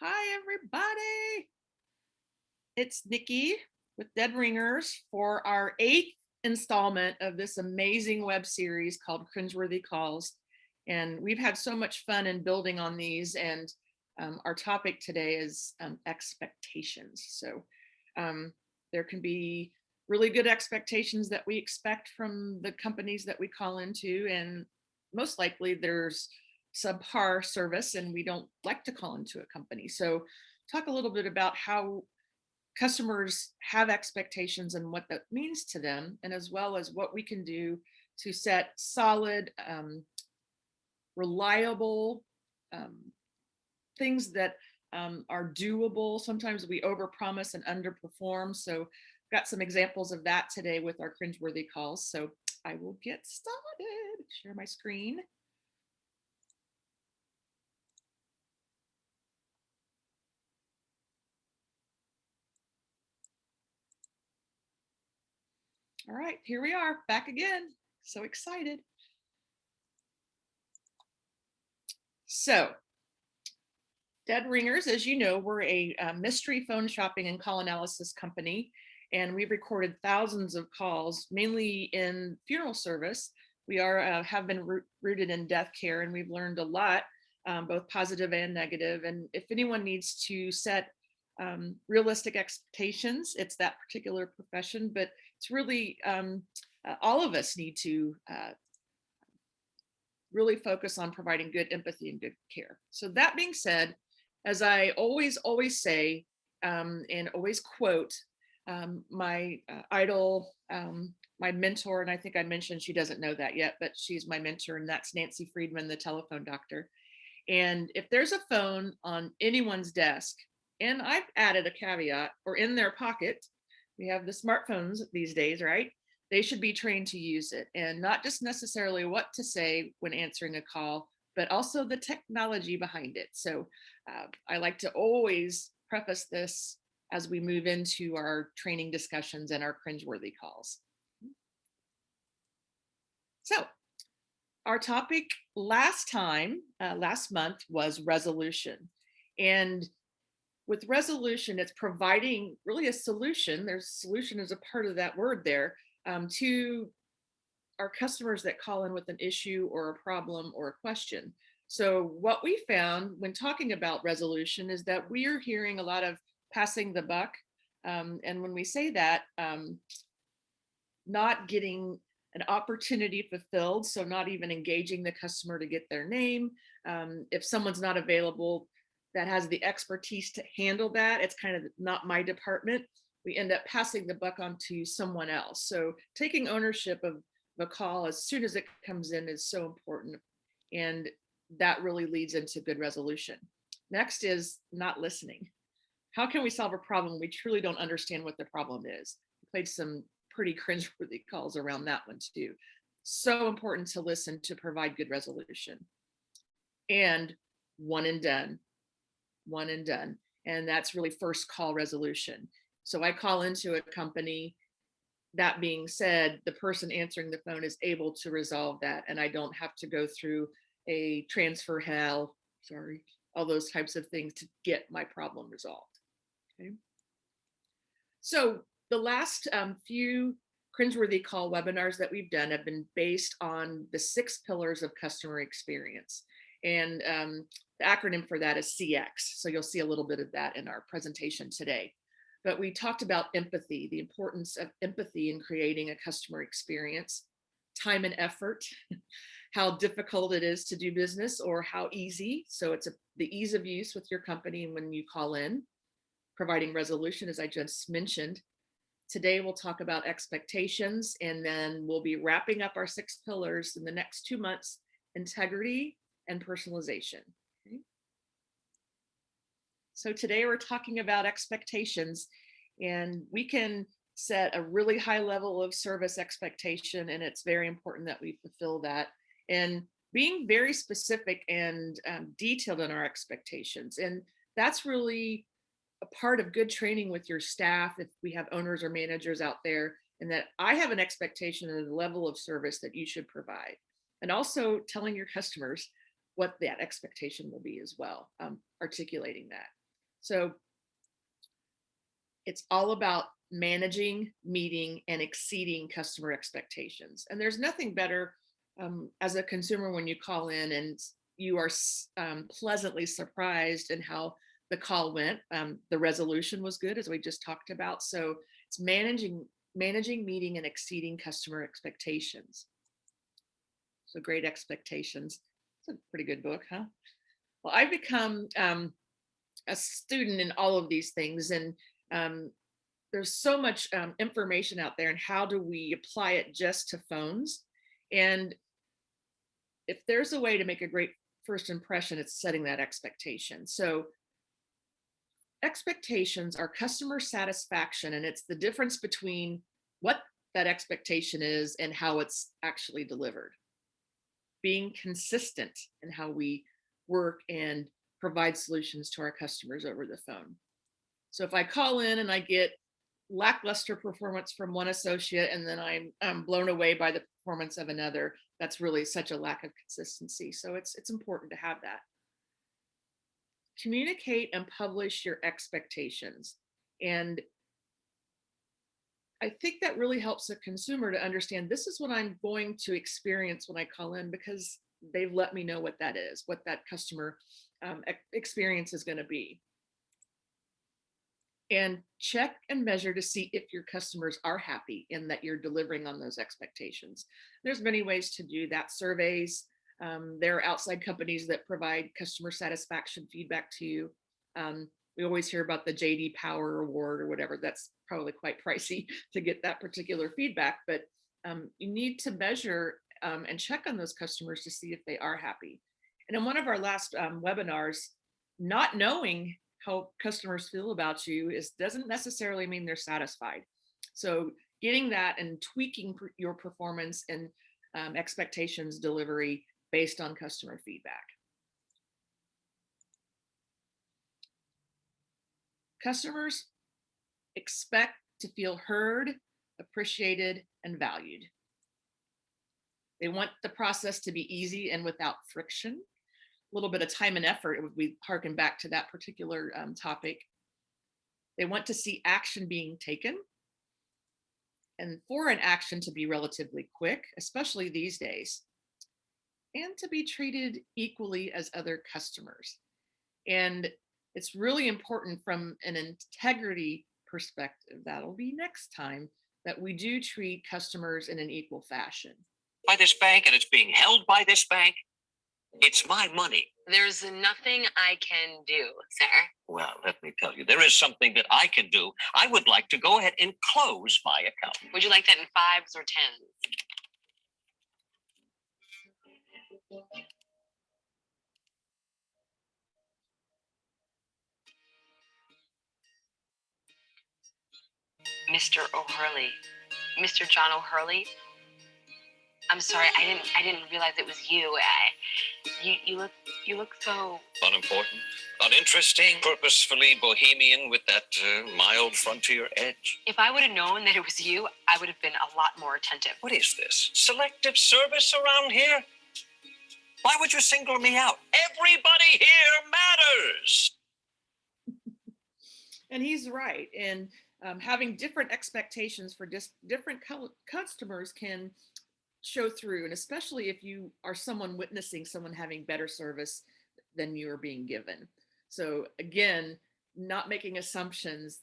Hi, everybody. It's Nikki with Dead Ringers for our 8th installment of this amazing web series called Cringeworthy Calls. And we've had so much fun in building on these. And our topic today is expectations. So there can be really good expectations that we expect from the companies that we call into. And most likely there's subpar service and we don't like to call into a company. So talk a little bit about how customers have expectations and what that means to them, and as well as what we can do to set solid, reliable um, things that are doable. Sometimes we overpromise and underperform. So I've got some examples of that today with our cringeworthy calls. So I will get started. Share my screen. All right, here we are back again. So excited. So Dead Ringers, as you know, we're a mystery phone shopping and call analysis company, and we've recorded thousands of calls, mainly in funeral service. We have been rooted in death care, and we've learned a lot, both positive and negative. And if anyone needs to set realistic expectations, it's that particular profession, but it's really all of us need to really focus on providing good empathy and good care. So that being said, as I always say, and always quote, my idol, my mentor, and I think I mentioned she doesn't know that yet, but she's my mentor, and that's Nancy Friedman, the telephone doctor. And if there's a phone on anyone's desk, and I've added a caveat, or in their pocket, we have the smartphones these days, right? They should be trained to use it, and not just necessarily what to say when answering a call, but also the technology behind it. So I like to always preface this as we move into our training discussions and our cringeworthy calls. So our topic last month, was resolution. And with resolution, it's providing really a solution. There's solution as a part of that word there, to our customers that call in with an issue or a problem or a question. So what we found when talking about resolution is that we are hearing a lot of passing the buck. And when we say that, not getting an opportunity fulfilled, so not even engaging the customer to get their name. If someone's not available that has the expertise to handle that, it's kind of not my department. We end up passing the buck on to someone else. So taking ownership of the call as soon as it comes in is so important. And that really leads into good resolution. Next is not listening. How can we solve a problem we truly don't understand what the problem is? We played some pretty cringeworthy calls around that one too. So important to listen to provide good resolution. And one and done, one and done. And that's really first call resolution. So I call into a company. That being said, the person answering the phone is able to resolve that, and I don't have to go through a transfer hell, all those types of things to get my problem resolved. Okay. So the last few cringeworthy call webinars that we've done have been based on the 6 pillars of customer experience. And the acronym for that is CX. So you'll see a little bit of that in our presentation today. But we talked about empathy, the importance of empathy in creating a customer experience, time and effort, how difficult it is to do business or how easy. So it's the ease of use with your company when you call in, providing resolution, as I just mentioned. Today, we'll talk about expectations, and then we'll be wrapping up our 6 pillars in the next 2 months: integrity and personalization. Okay. So today we're talking about expectations, and we can set a really high level of service expectation, and it's very important that we fulfill that. And being very specific and detailed in our expectations. And that's really a part of good training with your staff, if we have owners or managers out there, and that I have an expectation of the level of service that you should provide. And also telling your customers what that expectation will be as well, articulating that. So it's all about managing, meeting, and exceeding customer expectations. And there's nothing better as a consumer when you call in and you are pleasantly surprised in how the call went. The resolution was good, as we just talked about. So it's managing, meeting, and exceeding customer expectations. So Great Expectations. It's a pretty good book, huh? Well, I've become a student in all of these things, and there's so much information out there, and how do we apply it just to phones? And if there's a way to make a great first impression, it's setting that expectation. So expectations are customer satisfaction, and it's the difference between what that expectation is and how it's actually delivered. Being consistent in how we work and provide solutions to our customers over the phone. So if I call in and I get lackluster performance from one associate, and then I'm blown away by the performance of another, that's really such a lack of consistency. So it's important to have that. Communicate and publish your expectations. And I think that really helps a consumer to understand, this is what I'm going to experience when I call in, because they've let me know what that is, what that customer experience is going to be. And check and measure to see if your customers are happy and that you're delivering on those expectations. There's many ways to do that. Surveys. There are outside companies that provide customer satisfaction feedback to you. We always hear about the JD Power Award or whatever. That's probably quite pricey to get that particular feedback, but you need to measure and check on those customers to see if they are happy. And in one of our last webinars, not knowing how customers feel about you doesn't necessarily mean they're satisfied. So getting that and tweaking your performance and expectations delivery based on customer feedback. Customers expect to feel heard, appreciated, and valued. They want the process to be easy and without friction. A little bit of time and effort, we harken back to that particular topic. They want to see action being taken, and for an action to be relatively quick, especially these days, and to be treated equally as other customers. And it's really important from an integrity perspective, that'll be next time, that we do treat customers in an equal fashion. By this bank, and it's being held by this bank. It's my money. There's nothing I can do, sir. Well, let me tell you, there is something that I can do. I would like to go ahead and close my account. Would you like that in 5s or 10s? Mr. O'Hurley. Mr. John O'Hurley. I'm sorry, I didn't realize it was you. You look so unimportant, uninteresting, purposefully bohemian with that mild frontier edge. If I would have known that it was you, I would have been a lot more attentive. What is this? Selective service around here? Why would you single me out? Everybody here matters. And he's right. And having different expectations for different customers can show through, and especially if you are someone witnessing someone having better service than you are being given. So again, not making assumptions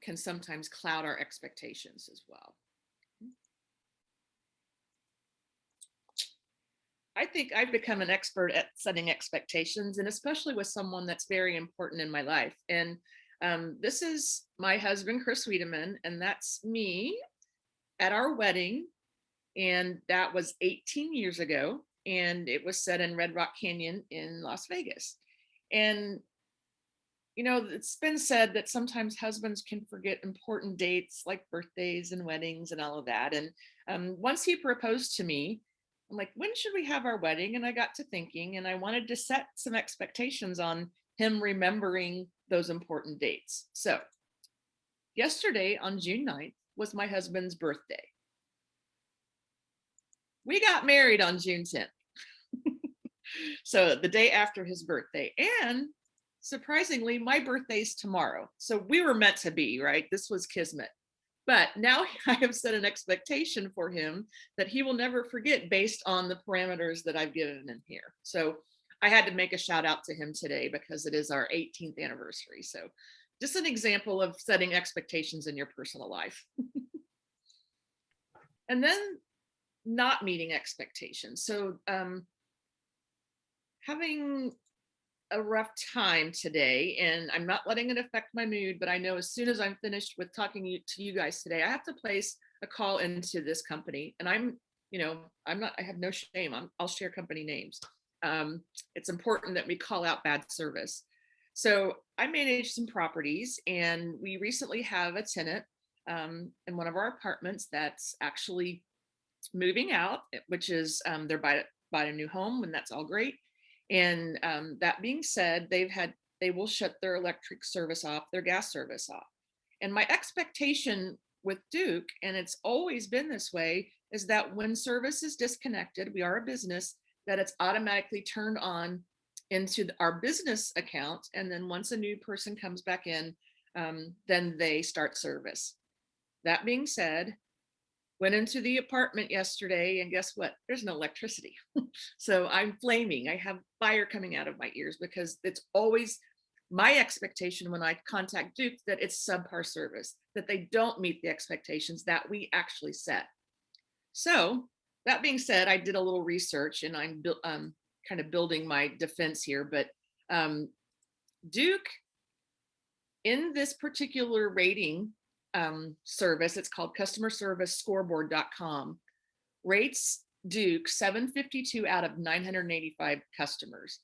can sometimes cloud our expectations as well. I think I've become an expert at setting expectations, and especially with someone that's very important in my life. And this is my husband, Chris Wiedeman, and that's me at our wedding. And that was 18 years ago. And it was set in Red Rock Canyon in Las Vegas. And, you know, it's been said that sometimes husbands can forget important dates like birthdays and weddings and all of that. And once he proposed to me, I'm like, when should we have our wedding? And I got to thinking, and I wanted to set some expectations on him remembering those important dates. So yesterday on June 9th was my husband's birthday. We got married on June 10th. So the day after his birthday. And surprisingly, my birthday's tomorrow. So we were meant to be, right? This was kismet. But now I have set an expectation for him that he will never forget based on the parameters that I've given him here. So I had to make a shout out to him today because it is our 18th anniversary. So just an example of setting expectations in your personal life. And then not meeting expectations. So having a rough time today, and I'm not letting it affect my mood, but I know as soon as I'm finished with talking to you guys today, I have to place a call into this company. And I have no shame. I'll share company names. It's important that we call out bad service. So I manage some properties, and we recently have a tenant in one of our apartments that's actually moving out, which is they're buying a new home, and that's all great. And that being said, they will shut their electric service off, their gas service off. And my expectation with Duke, and it's always been this way, is that when service is disconnected, we are a business, that it's automatically turned on into our business account. And then once a new person comes back in, then they start service. That being said, went into the apartment yesterday, and guess what? There's no electricity. So I'm flaming. I have fire coming out of my ears because it's always my expectation when I contact Duke that it's subpar service, that they don't meet the expectations that we actually set. So that being said, I did a little research, and I'm kind of building my defense here, but Duke, in this particular rating service, it's called customerservicescoreboard.com, rates Duke 752 out of 985 customers.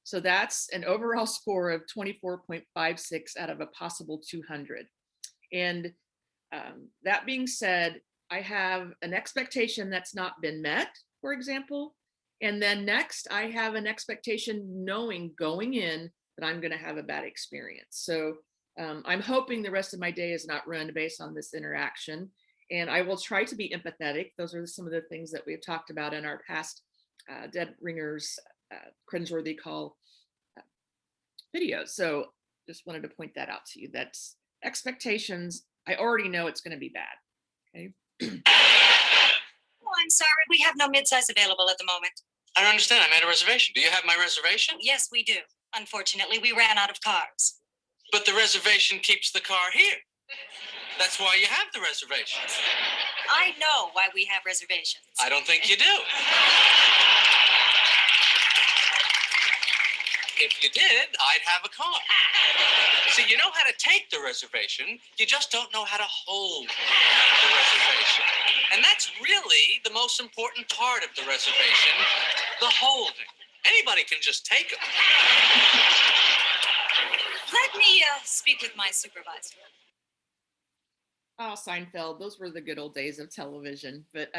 So that's an overall score of 24.56 out of a possible 200. And that being said, I have an expectation that's not been met, for example. And then next, I have an expectation knowing going in that I'm going to have a bad experience. So I'm hoping the rest of my day is not ruined based on this interaction. And I will try to be empathetic. Those are some of the things that we've talked about in our past Dead Ringers Cringeworthy Call videos. So just wanted to point that out to you. That's expectations. I already know it's going to be bad. Okay. Oh, I'm sorry. We have no midsize available at the moment. I don't understand. I made a reservation. Do you have my reservation? Yes, we do. Unfortunately, we ran out of cars. But the reservation keeps the car here. That's why you have the reservation. I know why we have reservations. I don't think you do. If you did, I'd have a car. See, you know how to take the reservation, you just don't know how to hold the reservation. And that's really the most important part of the reservation, the holding. Anybody can just take them. Let me speak with my supervisor. Oh, Seinfeld, those were the good old days of television. But,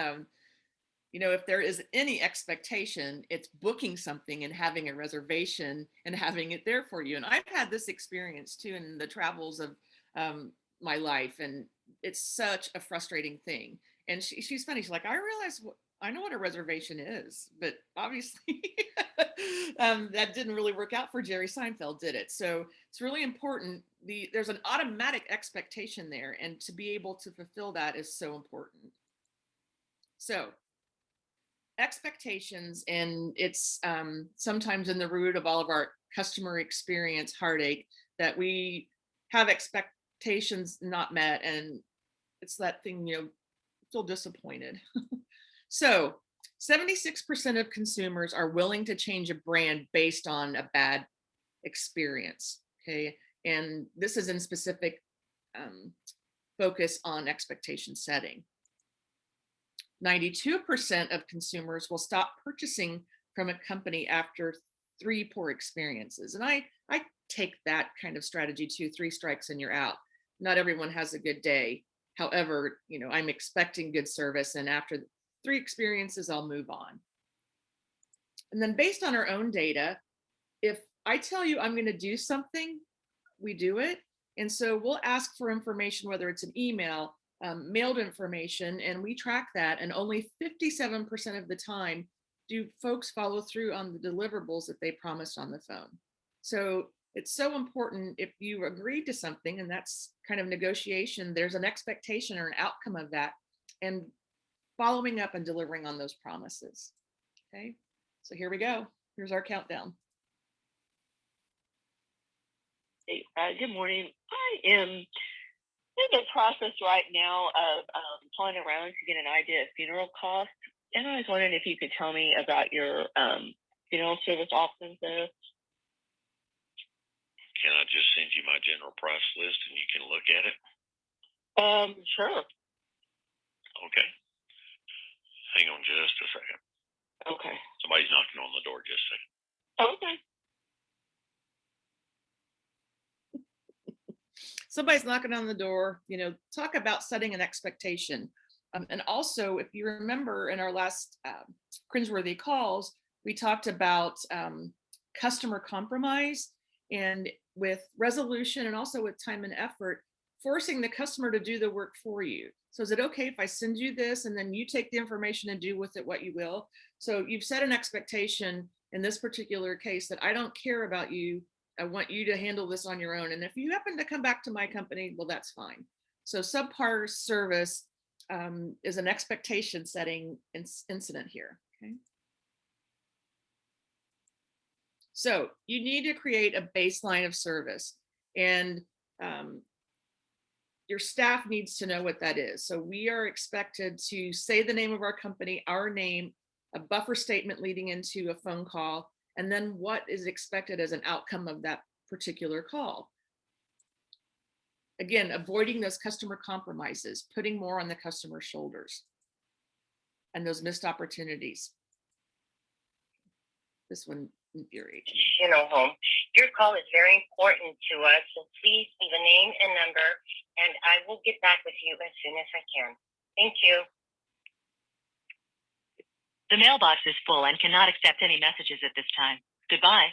if there is any expectation, it's booking something and having a reservation and having it there for you. And I've had this experience too in the travels of my life. And it's such a frustrating thing. And she's funny. She's like, I know what a reservation is, but obviously that didn't really work out for Jerry Seinfeld, did it? So it's really important. There's an automatic expectation there, and to be able to fulfill that is so important. So expectations, and it's sometimes in the root of all of our customer experience heartache that we have expectations not met, and it's that thing, feel disappointed. So 76% of consumers are willing to change a brand based on a bad experience. Okay. And this is in specific focus on expectation setting. 92% of consumers will stop purchasing from a company after 3 poor experiences. And I take that kind of strategy too. 3 strikes and you're out. Not everyone has a good day. However, I'm expecting good service, and after 3 experiences, I'll move on. And then based on our own data, if I tell you I'm going to do something, we do it. And so we'll ask for information, whether it's an email, mailed information, and we track that. And only 57% of the time do folks follow through on the deliverables that they promised on the phone. So it's so important if you agreed to something, and that's kind of negotiation, there's an expectation or an outcome of that, and following up and delivering on those promises. Okay, so here we go. Here's our countdown. Hey, good morning. I am in the process right now of calling around to get an idea of funeral costs. And I was wondering if you could tell me about your funeral service options there. Can I just send you my general price list and you can look at it? Sure. Okay. Hang on just a second. Okay. Somebody's knocking on the door. Just a second. Okay. Somebody's knocking on the door, talk about setting an expectation. And also, if you remember in our last cringeworthy calls, we talked about customer compromise, and with resolution and also with time and effort, forcing the customer to do the work for you. So is it okay if I send you this and then you take the information and do with it what you will? So you've set an expectation in this particular case that I don't care about you. I want you to handle this on your own. And if you happen to come back to my company, well, that's fine. So subpar service is an expectation setting incident here. Okay. So you need to create a baseline of service, and your staff needs to know what that is. So we are expected to say the name of our company, our name, a buffer statement leading into a phone call, and then what is expected as an outcome of that particular call. Again, avoiding those customer compromises, putting more on the customer's shoulders, and those missed opportunities. This one infuriates me. Funeral home. Your call is very important to us, so please leave a name and number, and I will get back with you as soon as I can. Thank you. The mailbox is full and cannot accept any messages at this time. Goodbye.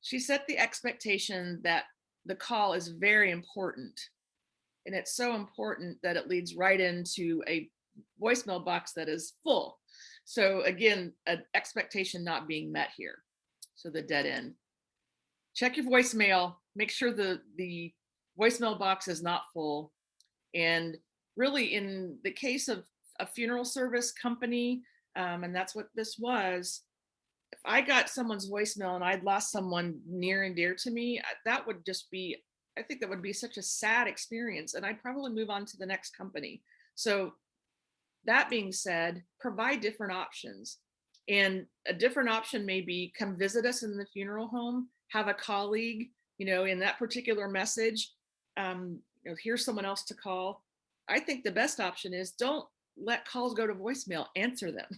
She set the expectation that the call is very important. And it's so important that it leads right into a voicemail box that is full. So again, an expectation not being met here. So the dead end. Check your voicemail, make sure the voicemail box is not full. And really in the case of a funeral service company, and that's what this was, if I got someone's voicemail and I'd lost someone near and dear to me, that would just be, I think that would be such a sad experience, and I'd probably move on to the next company. So that being said, provide different options. And a different option may be come visit us in the funeral home, have a colleague, in that particular message, here's someone else to call. I think the best option is don't let calls go to voicemail, answer them.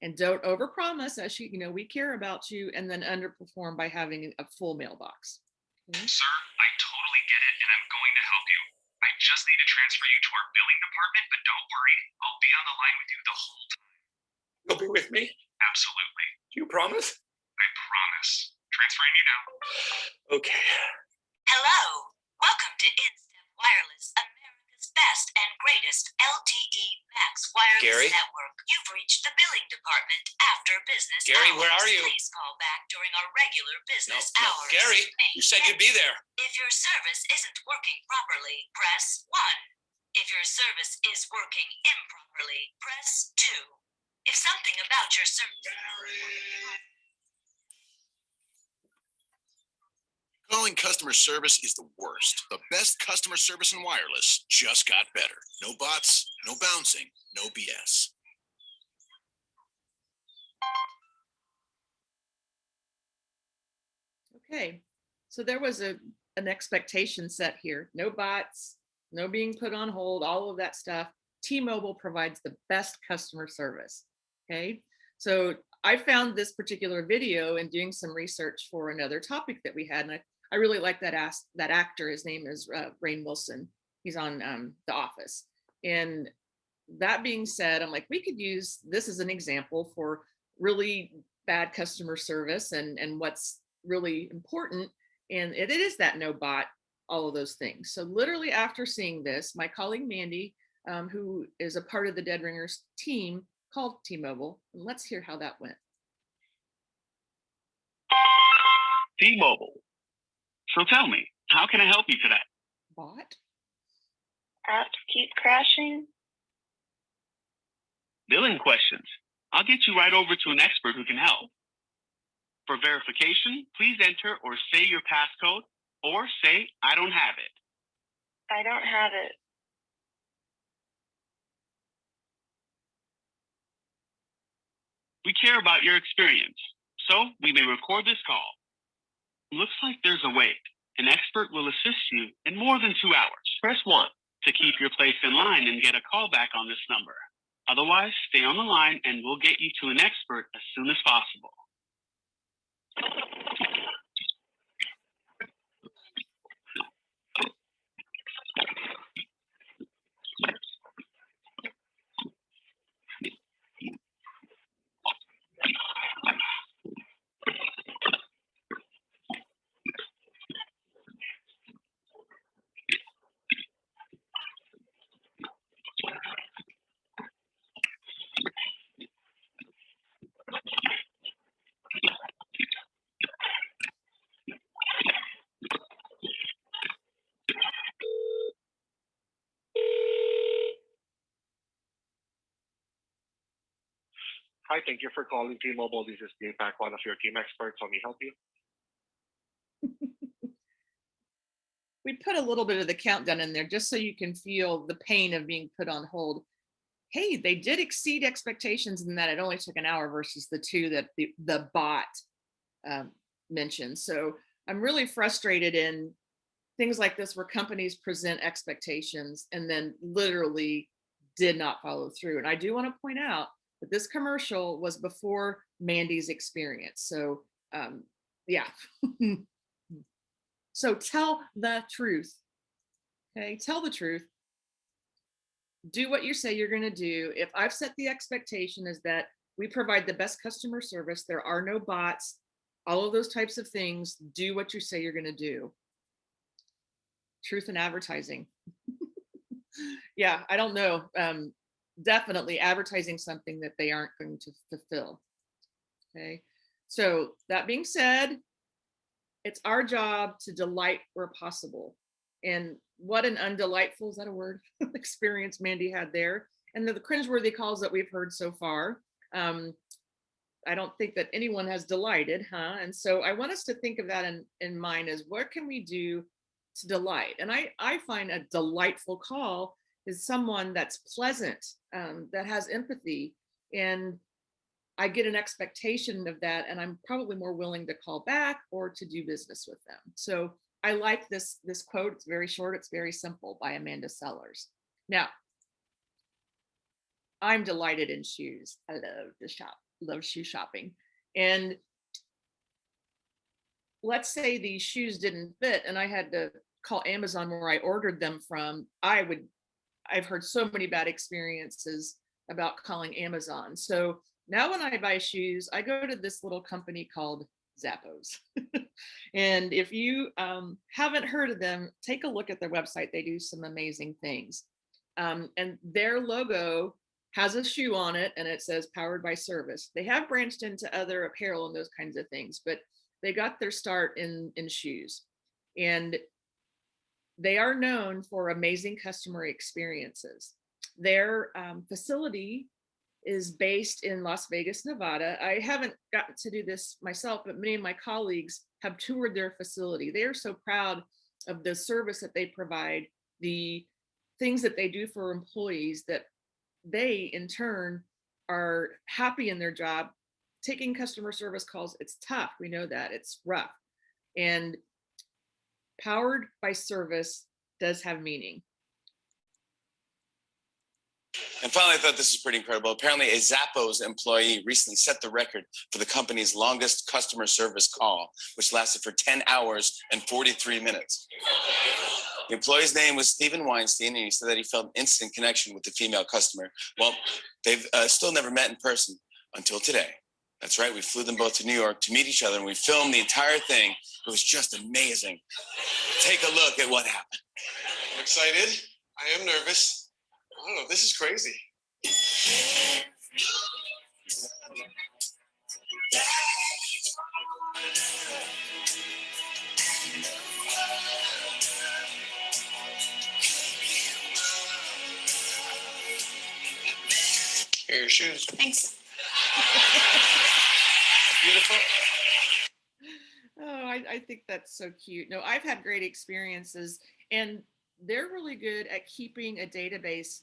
And don't overpromise, as we care about you, and then underperform by having a full mailbox. Okay. Sir, I totally get it, and I'm going to help you. I just need to transfer you to our billing department, but don't worry, I'll be on the line with you the whole time. You'll be with me? Absolutely. You promise? I promise. Transferring you now. Okay. Hello. Welcome to InStep Wireless, America's best and greatest LTE Max wireless Gary? network. You've reached the billing department after business Gary, hours. where are you? Please call back during our regular business No, hours. Gary, you said you'd be there. If your service isn't working properly, press 1. If your service is working improperly, press 2. If something about your service... Calling customer service is the worst. The best customer service in wireless just got better. No bots, no bouncing, no BS. Okay, so there was an expectation set here. No bots, no being put on hold, all of that stuff. T-Mobile provides the best customer service. Okay, so I found this particular video in doing some research for another topic that we had, and I really like that actor. His name is Rainn Wilson. He's on The Office. And that being said, I'm like, we could use this as an example for really bad customer service and what's really important. And it is that no bot, all of those things. So literally after seeing this, my colleague Mandy, who is a part of the Dead Ringers team, called T-Mobile. And let's hear how that went. T-Mobile. So tell me, how can I help you today? What? Apps keep crashing. Billing questions. I'll get you right over to an expert who can help. For verification, please enter or say your passcode or say, I don't have it. I don't have it. We care about your experience, so we may record this call. Looks like there's a wait. An expert will assist you in more than 2 hours. Press 1 to keep your place in line and get a call back on this number. Otherwise, stay on the line and we'll get you to an expert as soon as possible. Hi, thank you for calling T-Mobile. This is Deepak, one of your team experts. Let me help you. We put a little bit of the countdown in there just so you can feel the pain of being put on hold. Hey, they did exceed expectations in that it only took an hour versus the 2 that the bot mentioned. So I'm really frustrated in things like this where companies present expectations and then literally did not follow through. And I do want to point out that this commercial was before Mandy's experience. So yeah. So tell the truth. Okay, tell the truth. Do what you say you're going to do. If I've set the expectation is that we provide the best customer service, there are no bots, all of those types of things, do what you say you're going to do. Truth in advertising. Yeah, I don't know. Definitely advertising something that they aren't going to fulfill. Okay, so that being said, it's our job to delight where possible. And what an undelightful, is that a word, experience Mandy had there. And the cringeworthy calls that we've heard so far, I don't think that anyone has delighted, huh? And so I want us to think of that in mind as what can we do to delight? And I find a delightful call is someone that's pleasant, that has empathy, and I get an expectation of that, and I'm probably more willing to call back or to do business with them. So I like this quote. It's very short. It's very simple by Amanda Sellers. Now, I'm delighted in shoes. I love to shop, love shoe shopping. And let's say these shoes didn't fit and I had to call Amazon where I ordered them from. I've heard so many bad experiences about calling Amazon. So now when I buy shoes, I go to this little company called Zappos. And if you haven't heard of them, take a look at their website. They do some amazing things. And their logo has a shoe on it and it says powered by service. They have branched into other apparel and those kinds of things, but they got their start in shoes. And they are known for amazing customer experiences. Their facility is based in Las Vegas, Nevada. I haven't gotten to do this myself, but many of my colleagues have toured their facility. They are so proud of the service that they provide, the things that they do for employees, that they in turn are happy in their job. Taking customer service calls, it's tough. We know that it's rough. And powered by service does have meaning. And finally, I thought this was pretty incredible. Apparently, a Zappos employee recently set the record for the company's longest customer service call, which lasted for 10 hours and 43 minutes. The employee's name was Stephen Weinstein, and he said that he felt an instant connection with the female customer. Well, they've still never met in person until today. That's right, we flew them both to New York to meet each other, and we filmed the entire thing. It was just amazing. Take a look at what happened. I'm excited. I am nervous. I don't know, this is crazy. shoes. Thanks. Beautiful. Oh, I think that's so cute. No, I've had great experiences, and they're really good at keeping a database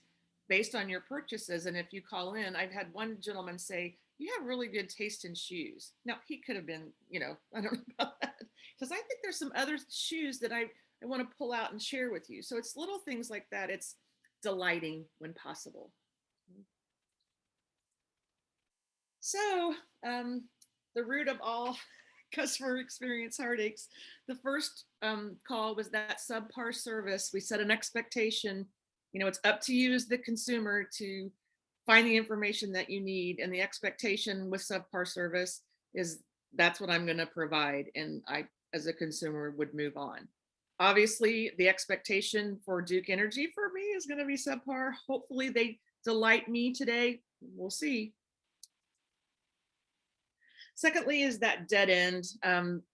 based on your purchases. And if you call in, I've had one gentleman say, "You have really good taste in shoes." Now, he could have been, I don't know about that. Because I think there's some other shoes that I want to pull out and share with you. So it's little things like that. It's delighting when possible. So, the root of all customer experience heartaches, the first call was that subpar service. We set an expectation. It's up to you as the consumer to find the information that you need. And the expectation with subpar service is that's what I'm going to provide. And I, as a consumer, would move on. Obviously, the expectation for Duke Energy for me is going to be subpar. Hopefully they delight me today. We'll see. Secondly is that dead end.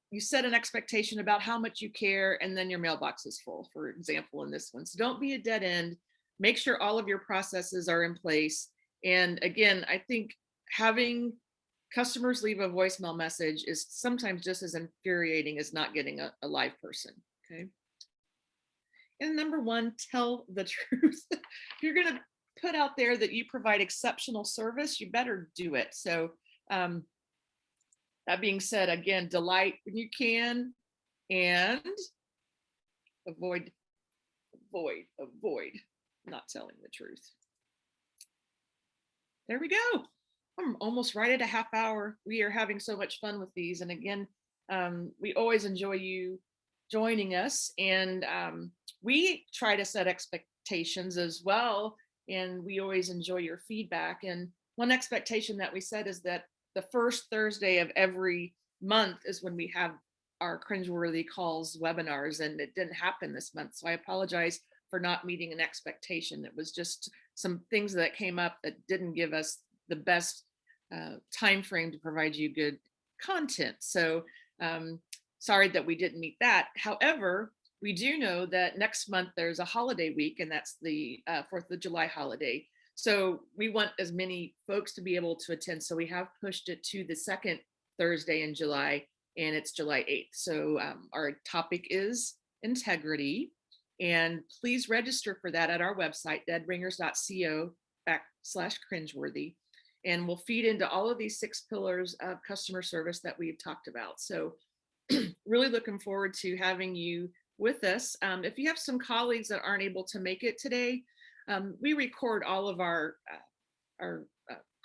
You set an expectation about how much you care, and then your mailbox is full, for example, in this one. So don't be a dead end. Make sure all of your processes are in place. And again, I think having customers leave a voicemail message is sometimes just as infuriating as not getting a live person, okay? And number one, tell the truth. If you're gonna put out there that you provide exceptional service, you better do it. So that being said, again, delight when you can, and avoid not telling the truth. There we go. I'm almost right at a half hour. We are having so much fun with these. And again, we always enjoy you joining us. And we try to set expectations as well. And we always enjoy your feedback. And one expectation that we set is that the first Thursday of every month is when we have our Cringeworthy Calls webinars, and it didn't happen this month. So I apologize for not meeting an expectation. It was just some things that came up that didn't give us the best time frame to provide you good content. So sorry that we didn't meet that. However, we do know that next month there's a holiday week, and that's the 4th of July holiday. So we want as many folks to be able to attend. So we have pushed it to the second Thursday in July, and it's July 8th. So our topic is integrity. And please register for that at our website, deadringers.co/cringeworthy. And we'll feed into all of these 6 pillars of customer service that we've talked about. So really looking forward to having you with us. If you have some colleagues that aren't able to make it today, we record all of our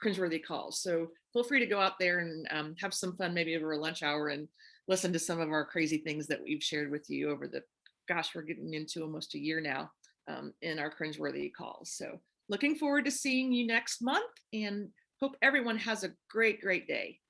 Cringeworthy calls. So feel free to go out there and have some fun, maybe over a lunch hour, and listen to some of our crazy things that we've shared with you over the, gosh, we're getting into almost a year now in our Cringeworthy calls. So looking forward to seeing you next month, and hope everyone has a great, great day.